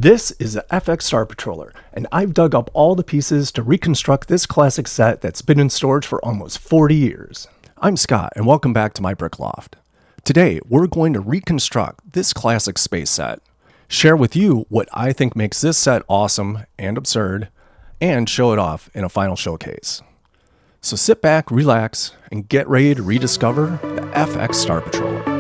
This is the FX Star Patroller, and I've dug up all the pieces to reconstruct this classic set that's been in storage for almost 40 years. I'm Scott, and welcome back to my brick loft. Today, we're going to reconstruct this classic space set, share with you what I think makes this set awesome and absurd, and show it off in a final showcase. So sit back, relax, and get ready to rediscover the FX Star Patroller.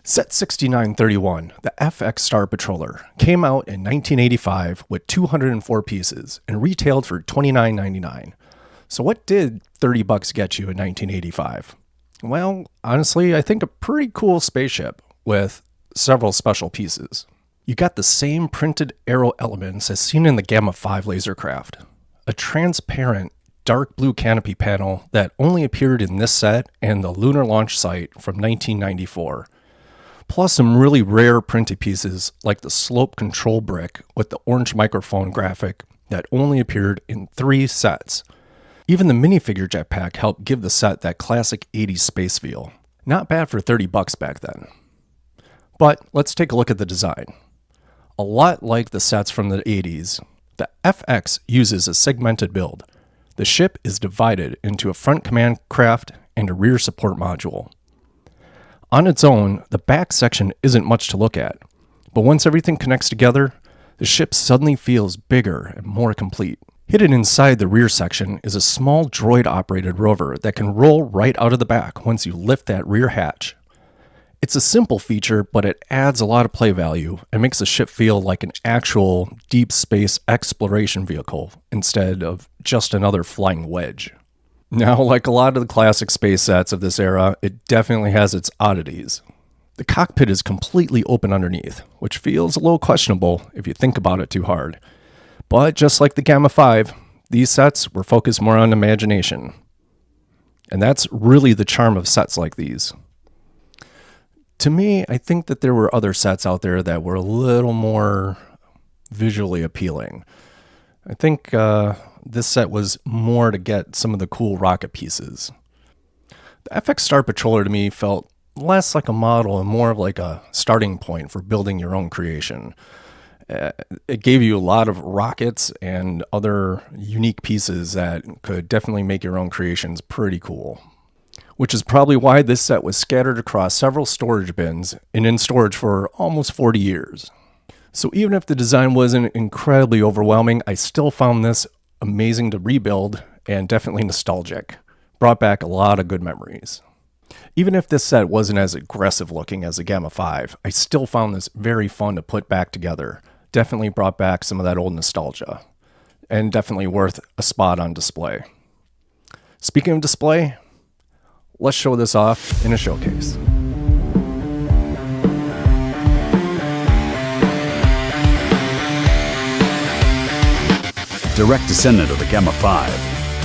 Set 6931, the FX Star Patroller, came out in 1985 with 204 pieces and retailed for $29.99. So what did $30 get you in 1985? Well, honestly, I think a pretty cool spaceship with several special pieces. You got the same printed aero elements as seen in the Gamma 5 lasercraft, a transparent dark blue canopy panel that only appeared in this set and the Lunar Launch Site from 1994. Plus some really rare printed pieces like the slope control brick with the orange microphone graphic that only appeared in 3 sets. Even the minifigure jetpack helped give the set that classic 80s space feel. Not bad for $30 back then. But let's take a look at the design. A lot like the sets from the 80s, the FX uses a segmented build. The ship is divided into a front command craft and a rear support module. On its own, the back section isn't much to look at, but once everything connects together, the ship suddenly feels bigger and more complete. Hidden inside the rear section is a small droid-operated rover that can roll right out of the back once you lift that rear hatch. It's a simple feature, but it adds a lot of play value and makes the ship feel like an actual deep space exploration vehicle instead of just another flying wedge. Now, like a lot of the classic space sets of this era, it definitely has its oddities. The cockpit is completely open underneath, which feels a little questionable if you think about it too hard. But just like the Gamma 5, these sets were focused more on imagination. And that's really the charm of sets like these. To me, I think that there were other sets out there that were a little more visually appealing. I think this set was more to get some of the cool rocket pieces. The FX Star Patroller to me felt less like a model and more of like a starting point for building your own creation. It gave you a lot of rockets and other unique pieces that could definitely make your own creations pretty cool. Which is probably why this set was scattered across several storage bins and in storage for almost 40 years. So even if the design wasn't incredibly overwhelming, I still found this amazing to rebuild and definitely nostalgic. Brought back a lot of good memories. Even if this set wasn't as aggressive looking as the Gamma 5, I still found this very fun to put back together. Definitely brought back some of that old nostalgia. And definitely worth a spot on display. Speaking of display, let's show this off in a showcase. Direct descendant of the Gamma 5,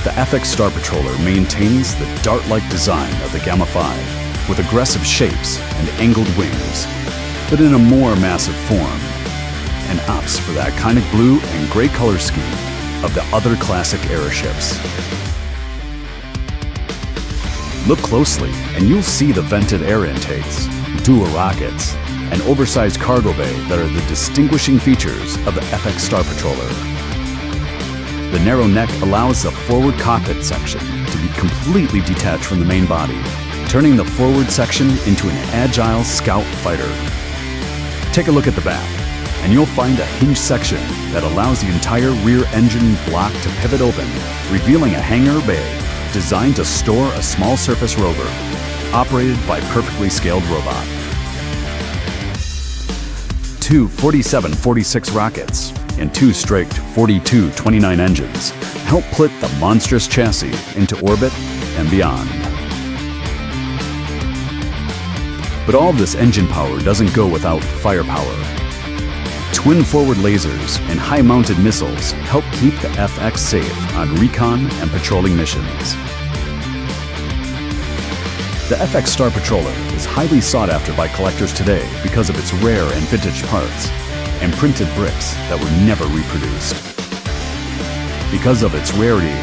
the FX Star Patroller maintains the dart-like design of the Gamma 5 with aggressive shapes and angled wings, but in a more massive form, and opts for that iconic blue and gray color scheme of the other classic airships. Look closely and you'll see the vented air intakes, dual rockets, and oversized cargo bay that are the distinguishing features of the FX Star Patroller. The narrow neck allows the forward cockpit section to be completely detached from the main body, turning the forward section into an agile scout fighter. Take a look at the back, and you'll find a hinged section that allows the entire rear engine block to pivot open, revealing a hangar bay designed to store a small surface rover, operated by perfectly scaled robot. Two 47-46 rockets and two straked 42-29 engines help put the monstrous chassis into orbit and beyond. But all of this engine power doesn't go without firepower. Twin forward lasers and high-mounted missiles help keep the FX safe on recon and patrolling missions. The FX Star Patroller is highly sought after by collectors today because of its rare and vintage parts and printed bricks that were never reproduced. Because of its rarity,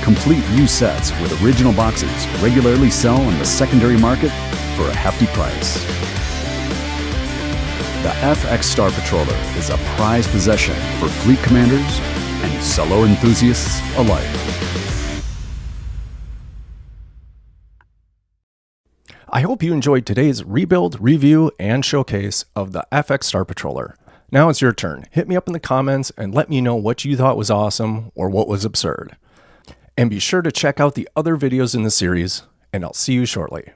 complete used sets with original boxes regularly sell on the secondary market for a hefty price. The FX Star Patroller is a prized possession for fleet commanders and solo enthusiasts alike. I hope you enjoyed today's rebuild, review, and showcase of the FX Star Patroller. Now it's your turn. Hit me up in the comments and let me know what you thought was awesome or what was absurd. And be sure to check out the other videos in the series, and I'll see you shortly.